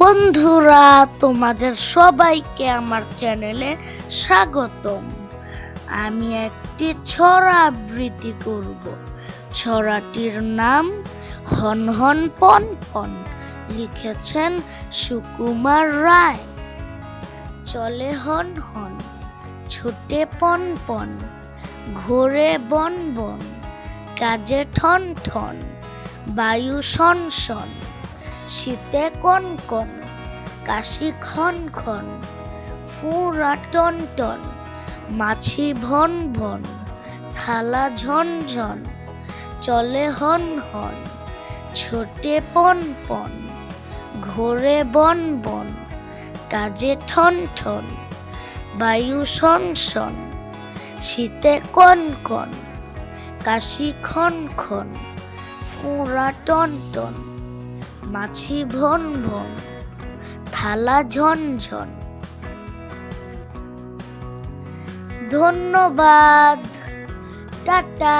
বন্ধুরা, তোমাদের সবাইকে আমার চ্যানেলে স্বাগতম। আমি একটি ছড়া আবৃত্তি করব। ছড়াটির নাম হন হন পন পন, লিখেছেন সুকুমার রায়। চলে হন হন, ছোটে পন পন, ঘোরে বন বন, কাজে ঠন ঠন, বায়ু শন শন, শীতে কন কন, কাশি খন খন, ফুঁড়া টন টন, মাছি ভন ভন, থালা ঝন ঝন, চলে হন হন, ছোটে পন পন, ঘোরে বন বন, কাজে ঠন ঠন, বায়ু শন শন, শীতে কন কন, কাশি খন খন, ফুঁড়া টন টন, মাছি ভন ভন, থালা ঝন ঝন। ধন্যবাদ, টাটা।